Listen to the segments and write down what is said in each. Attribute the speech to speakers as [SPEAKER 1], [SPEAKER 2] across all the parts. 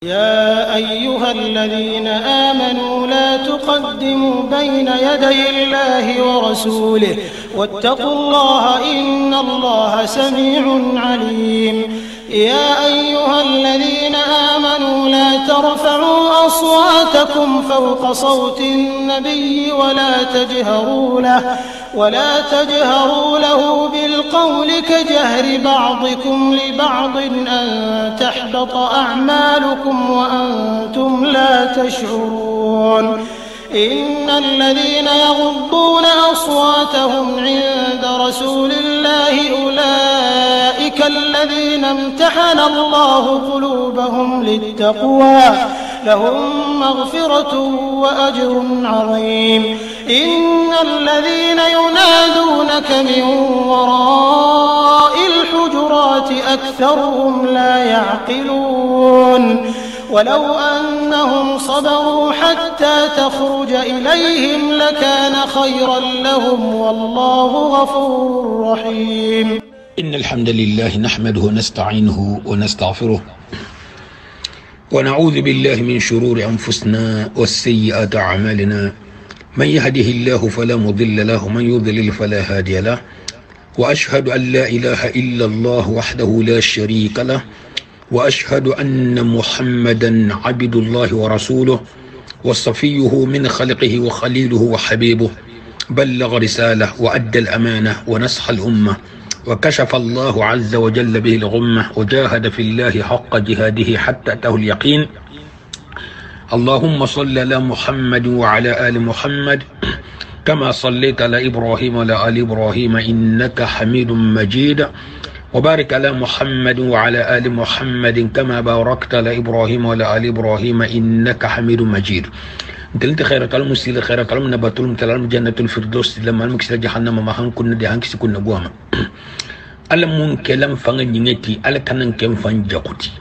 [SPEAKER 1] يا أيها الذين آمنوا لا تقدموا بين يدي الله ورسوله واتقوا الله إن الله سميع عليم. يا أيها الذين آمنوا لا ترفعوا أصواتكم فوق صوت النبي ولا تجهروا له بالقول كجهر بعضكم لبعض أن تحبط أعمالكم وأنتم لا تشعرون. إن الذين يغضون أصواتهم عند رسول الله أولئك الذين امتحن الله قلوبهم للتقوى لهم مغفرة وأجر عظيم. إن الذين ينادونك من وراء الحجرات أكثرهم لا يعقلون. ولو أنهم صبروا حتى تخرج إليهم لكان خيرا لهم والله غفور رحيم.
[SPEAKER 2] إن الحمد لله نحمده ونستعينه ونستغفره ونعوذ بالله من شرور أنفسنا والسيئات أعمالنا. من يهده الله فلا مضل له ومن يضلل فلا هادي له. وأشهد أن لا إله إلا الله وحده لا شريك له وأشهد أن محمدا عبد الله ورسوله وصفيه من خلقه وخليله وحبيبه. بلغ رسالة وأدى الأمانة ونصح الأمة وكشف الله عز وجل به الغمة وجاهد في الله حق جهاده حتى أتاه اليقين. اللهم صل على محمد وعلى آل محمد كما صليت على إبراهيم وعلى آل إبراهيم إنك حميد مجيد. وبارك على محمد وعلى آل محمد كما باركت على إبراهيم وعلى آل إبراهيم إنك حميد مجيد. انت خير كلام مسيل خير كلام نباتهم تلام جنة الفردوس لما المكسر جهنم ما هنكون ندي هنكس كنا بوما. ألا من كلام فان نيتي ألا كان كم فان جاكوتي.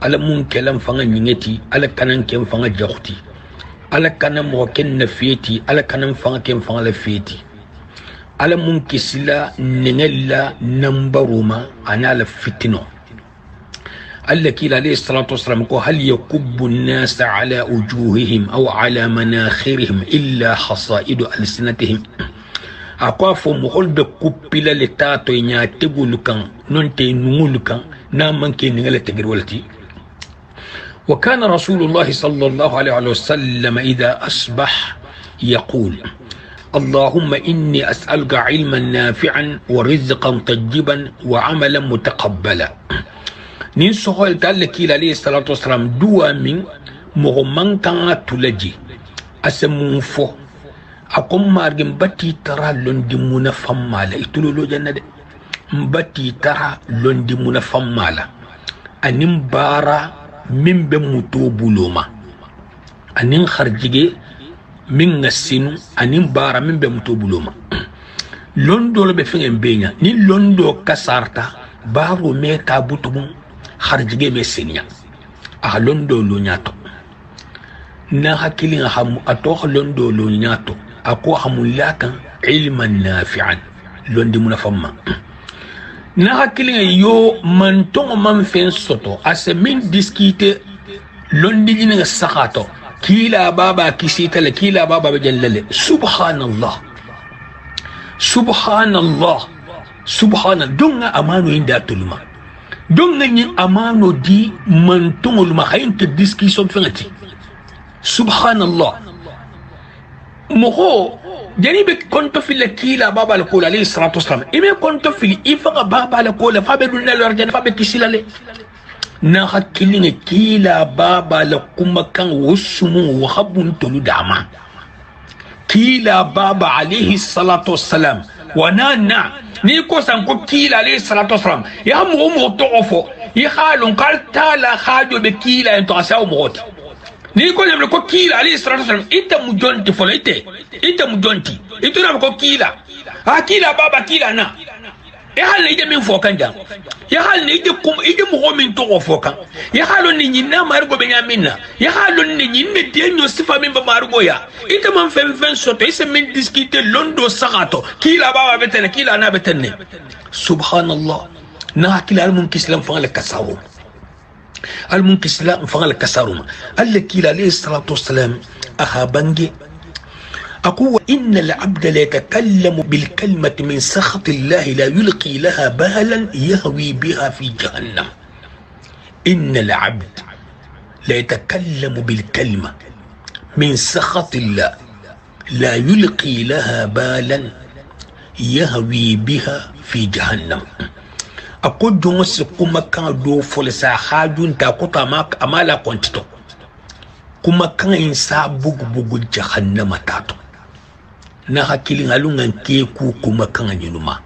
[SPEAKER 2] ألا من كلام فان نيتي ألا كان كم فان جاكوتي. ألا كان موكن نفيتي ألا كان فان كم فان لفيتي. ألا من كسلا ننلا نمبروما أنا لفتنو. الذي عليه الصلاة والسلام قال هل يكب الناس على وجوههم أو على مناخرهم إلا حصائد ألسنتهم. أقافوا مقول بكبلا لتاتو يناتبو لكان ننتي نمو لكان نامن كي نغلا تجرولتي. وكان رسول الله صلى الله عليه وسلم إذا أصبح يقول اللهم إني أسألك علما نافعا ورزقا طيبا وعملا متقبلا. نين سؤال تالكي عليه الصلاة والسلام دوا من مغمان كان تلجي أسمونفو أقوم مارجم باتي ترى لندي منفهم مالا يتلولو جنة باتي ترى لندي منفهم مالا أنم بارا من بموتو بلوما أنم خرجي من السن أنم بارا من بموتو بلوما لندو لبفين بينا نين لندو كسارتا بارو ميتا بوتو خرجي مسنيا أهلندو لونياتو نهاكلين هم أتوه لندو لونياتو أكو هم لاكا علما نافعا لندي منفما نهاكلين يو منتو من فين سوتو أسمين ديسكيتي لندي جينا سخاتو كيلا بابا كيسيتا كيلا بابا بجلالي سبحان الله سبحان الله سبحان الله دون أمانو إندا تلما دون أمانو دي منتو المخاين تديسكيسون فنتي سبحان الله مخو جانب كنت في الكيلا بابا لقول عليه الصلاة والسلام إما كنت في الإفق بابا لقول فابدنا الورجان فابتسلا لي ناخا كيلين كيلا بابا لقوم كان وسمو وخبون تلو دعما كيلا بابا عليه الصلاة والسلام ونانا نيكو سانكو كيلا عليه الصلاة والسلام يا مو توفو يخالون قال تالا خادو بكيلا انتو اساو موتي نيكو نملكو كيلا عليه الصلاة والسلام انت مجونتي فلو انت مجونتي انتو نملكو كيلا كيلا بابا كيلا نا يحال نيجي من فوقان جام يحال نيجي كم يجي مغومين تو فوقان يحالون نيجي نا مارغو بنيامينا يحالون نيجي ندي نوسفا من بمارغو يا انت من فين سوتو يسمين ديسكيتي لوندو ساغاتو كيلا بابا بتن كيلا انا بتن سبحان الله نا كيلا المنكسلم فان لك كساو المنكسلا فغل كسرهم الكيل عليه الصلاة والسلام أهابنجي أقول إن العبد لا يتكلم بالكلمة من سخط الله لا يلقي لها بالا يهوي بها في جهنم. إن العبد لا يتكلم بالكلمة من سخط الله لا يلقي لها بالا يهوي بها في جهنم. أقول جمس كما كان دو فلسا حاجون تاقوتا ماك أمالا كنتو كما كان إنسا بوغ جهنم تاتو نها كيلين ألونغان كيكو كما كان ينما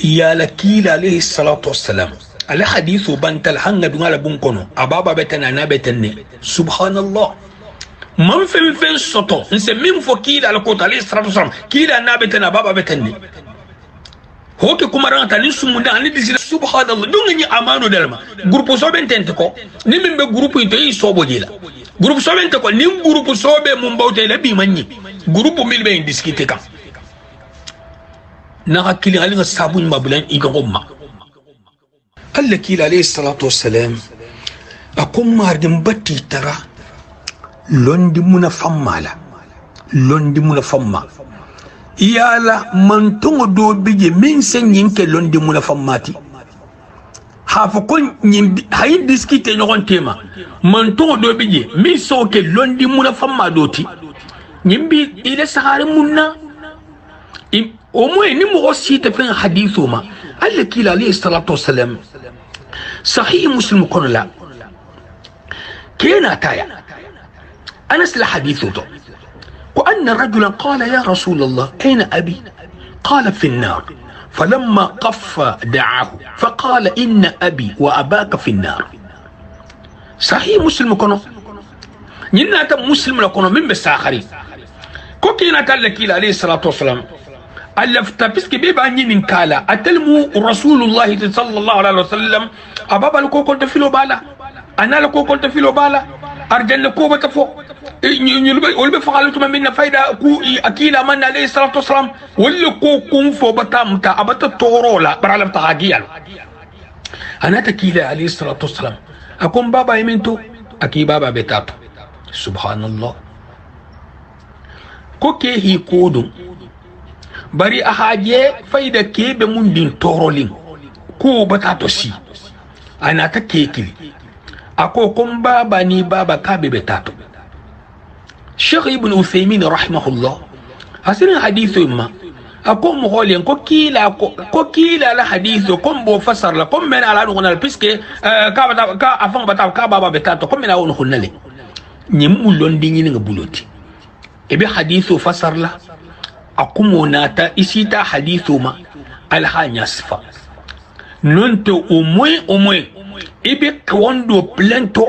[SPEAKER 2] يا لكيل عليه الصلاة والسلام على حديث بنت الحنة دون على بنكونو أبابا بتنا أنا بتني سبحان الله من فين سطو نسميه فكيل على كوت عليه الصلاة والسلام كيل أنا بتنا بابا بتني hoke kuma ranta ni sumunda ani disi subhanallah dunga ni amano dalma groupe sobe tente ko ni mimbe groupe to yi sobo jila groupe sobe tente ko ni groupe sobe mum bawte la bi manni groupe mil be discuter kam na hakili ali nga sabuñ mabulan iga gomma alla kila alayhi salatu wassalam akum mardim batti tara londi muna fammala londi muna famma yala mantongo do bije min sen yinke londi muna fammati hafa kon nyindi hay discuter nyon tema mantongo do bije min soke londi muna famma doti nyimbi ile sahare munna au moins ni mo site fin hadithu ma alla kila alayhi salatu wassalam sahih muslim kon la كينا تايا أنس لحديثه وأن رجلا قال يا رسول الله أين أبي؟ قال في النار فلما قف دعاه فقال إن أبي وأباك في النار. صحيح مسلم كنو نينا مسلم لكنو من بساخري كوكينا تلكيل عليه الصلاة والسلام ألفت بسكي بيبا نين كالا أتلمو رسول الله صلى الله عليه وسلم أبابا لكو كنت فيلو بالا أنا لكو كنت فيلو بالا أرجل لكو بتفو ولبي فعلتو من فايدة كو أكيل أمان عليه الصلاة والسلام ولكو كنفو بتامتا أبتا تورولا برالب تغاقيال أنا تكيل عليه الصلاة والسلام أكون بابا يمنتو أكي بابا بتاتو سبحان الله كو كي كودو bari a haje faida kebe mun din torolin ko batato si ana ta kekili ako kun baba ni baba kabe betato Sheikh Ibn Uthaymin rahimahullah asirin hadithu ma ako mo holen ko kila la hadithu kom bo fasar la kom men ala ngona piske ka afan bata ka baba betato kom men awon khunale nyim ulon dinyi nga buloti ebe hadithu fasar la akumonata isita hadithu ma alhanya sifa nonto umwe ibe kwando plento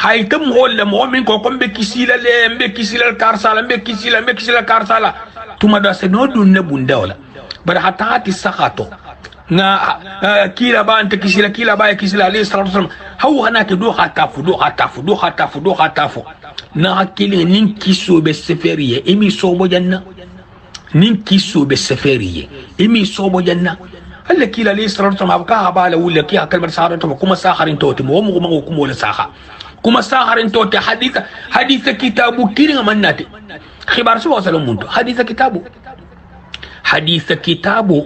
[SPEAKER 2] haitam holle momin ko kombe kisila le mbe kisila karsala mbe kisila karsala tuma da se no dun ne bunda wala bar hatta hati sakato na kila ba anta kisila kila ba kisila alayhi salatu wasallam haw hanake do hatafu na hakili nin kiso be seferiye emi sobo janna nin kiso be safariye imi sobo janna alla kila li salatu ma ka habala wala ki kalmar saharatu kuma saharin toti mo mo kuma wala saha kuma saharin toti haditha kitabu kirin mannati khibar su wasalon muntu haditha kitabu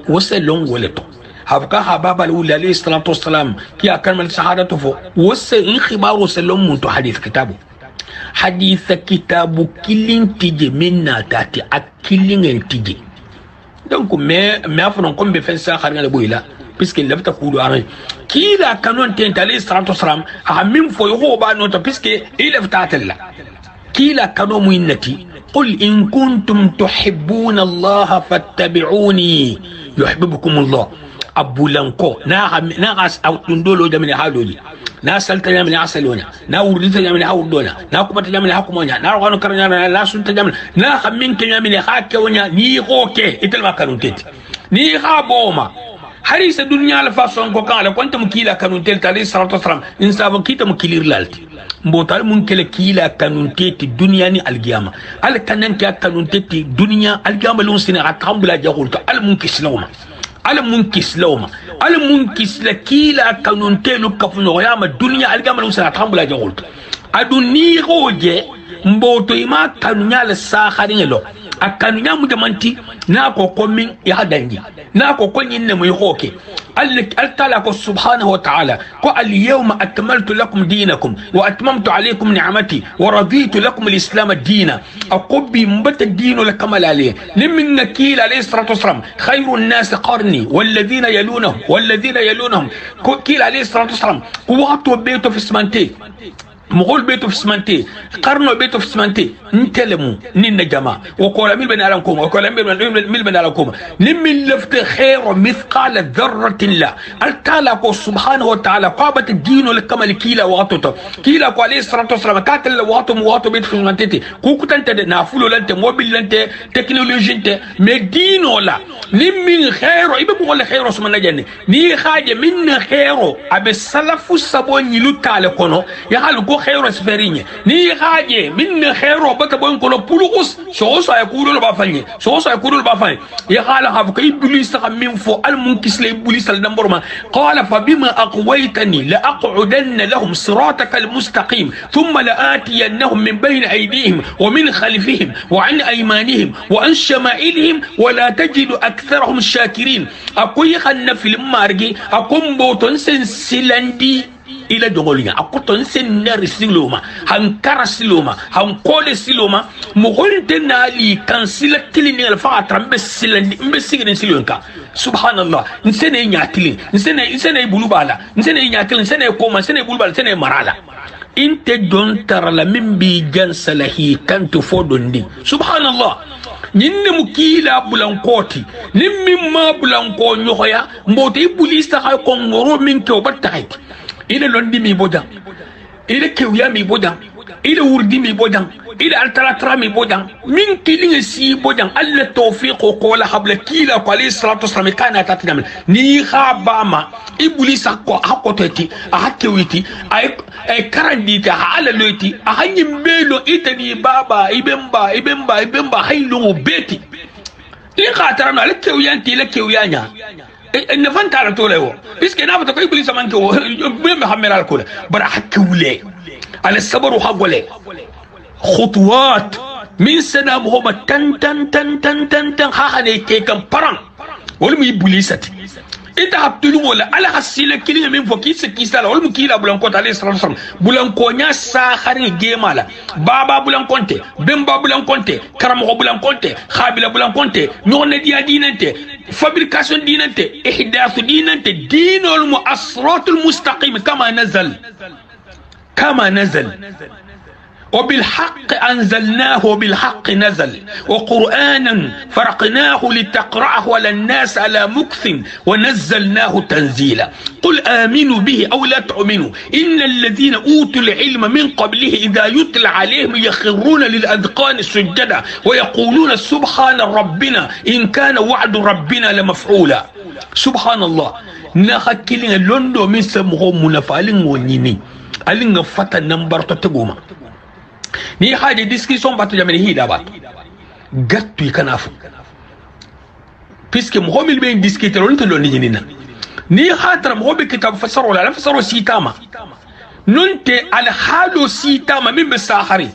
[SPEAKER 2] wasalon wala to habka hababa wala li salatu wassalam ki kalmar saharatu fo wasa in khibaru salon muntu hadith kitabu حديث كتاب كلين تيجي منا تاتي أكلين تيجي donc mais afron comme be fen sa xarnga boyla puisque lafta kudu aran kila kanon tentale salatu salam a min fo yo ba no to puisque il lafta tella kila kanon muinnati qul in kuntum tuhibbuna Allah fattabi'uni yuhibbukum Allah abulanko na as outundolo jamini haloli na salta jamini asalona na wurdita jamini hawdona na kubata jamini hakumonya na rwano karanya na sunta jamini na khamin jamini hakewnya ni goke itel makaruntet ni khaboma harisa dunya la façon ko kala kwanta mukila kanuntel tali salatu wasalam insaba kita mukilir lalti mbotal mun kele kila kanuntet dunya ni alqiyama al kananti kanuntet dunya alqiyama lun sina akambula jahulto al mun kislawma على منكس لوما على منكس لكيلا كانون تلو كفنو يا ما الدنيا الجمال وسنا تحمل جولت أدوني روجي مبوتو إما كانونيا للساخرين لو أكانونيا مدمنتي ناكو كومين يهدنجي ناكو كونين نميخوكي التلاكو سبحانه وتعالى قال اليوم أكملت لكم دينكم وأتممت عليكم نعمتي ورضيت لكم الإسلام الدين أقبي مبت الدين لكمل عليه لمن نكيل عليه الصلاة والسلام خير الناس قرني والذين يلونهم كيل عليه الصلاة والسلام وقتوا بيته في اسمنتي مغول بيتو في سمنتي قرنو بيتو في سمنتي نتلمو نين جماعة وقول ميل بن علمكم وقول ميل بن علمكم نمن لفت خير مثقال ذرة لا التالاكو سبحانه وتعالى قابت الدين لكمل كيلا واتو كيلا عليه الصلاة والسلام كاتل واتو بيتو في سمنتي كوكو تنت نافولو لنت موبيل لنت تكنولوجي لنت مدينو لا نمن خير يبقى ولا خير سمنا جنة ني خاجة من خير أبي السلف السبون يلو تالكونو يحلو خير سفريني ني خاجه من خير بك بون كلو بولوس سوسو يقولوا بافاني سوسو يقولوا بافاني يا قال هاف ابليس من فو المنكس لابليس النمبر ما قال فبما اقويتني لاقعدن لهم صراطك المستقيم ثم لآتينهم من بين ايديهم ومن خلفهم وعن ايمانهم وعن شمائلهم ولا تجد اكثرهم شاكرين اكوي خن في المارجي اكون بوتون سنسلندي إلى دغوليا أقطن سنر سلوما هنكر سلوما هنقول سلوما مغنتنا لي كان سلا كليني الفاترة بسيلن سلوكا سبحان الله نسنا ينعتلين نسنا يبولو بالا نسنا ينعتلين نسنا يقوم نسنا يبولو بالا نسنا يمرالا انت دون ترى لمن بيجان سلاهي كان تفودون دي سبحان الله نين مكيلا بلانكوتي نين ما بلانكو نيوخيا موتي بوليس تاخا كونغورو من كيو باتايت إلى لندي مي بودان إلى كيويا مي بودان إلى وردي مي بودان إلى التراترا مي بودان من كيلين سي بودان الله توفيق وقول حبل كيلا عليه الصلاة والسلام كان أتاتنا ني خاباما إبليس أكو تيتي أكويتي أي كرانديتي على لوتي أهني ميلو إتني بابا إبنبا هيلو بيتي لي خاطرنا لكيويانتي لكيويانيا نفنت على طوله بس كنا بتقول إبليس ما نكو بيحمل على كله برحك ولا على الصبر وحقوله خطوات من سنة مهما تن هاهني كم برام ولا مي إبليسات إنت هبتلو ولا على حسيلة كلية من فوكيس كيسلا ولا مكيلا بلانكوت عليه الصلاة والسلام بلانكونيا ساخري جمالا بابا بلانكونتي بمبا بلانكونتي كرامو بلانكونتي خابلا بلانكونتي نون ديا ديننتي فابريكاسيون ديننتي إحداث ديننتي دين الصراط المستقيم كما نزل وبالحق أنزلناه وبالحق نزل وقرآنا فرقناه لتقرأه على الناس على مكث ونزلناه تنزيلا قل آمنوا به أو لا تؤمنوا إن الذين أوتوا العلم من قبله إذا يتلى عليهم يخرون للأذقان سجدا ويقولون سبحان ربنا إن كان وعد ربنا لمفعولا سبحان الله نخكلين لندو من سمهم منفعلين ونيني ألين فتا نمبر تتقوما ni haje discussion batu jamani hida batu gattu kanafu puisque mo mil be discuter on to loni nina ni hatra mo be kitab fasaru la fasaru sitama nunte al halu sitama min bisahari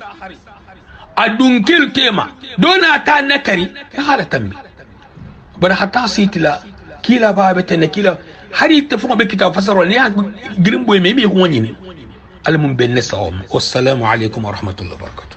[SPEAKER 2] adunkil tema dona ta nakari hala tambi bara hatta sitila kila babata kila hari tafu be kitab fasaru ni grimbo me ko woni المهم بالنسبة والسلام عليكم ورحمة الله وبركاته.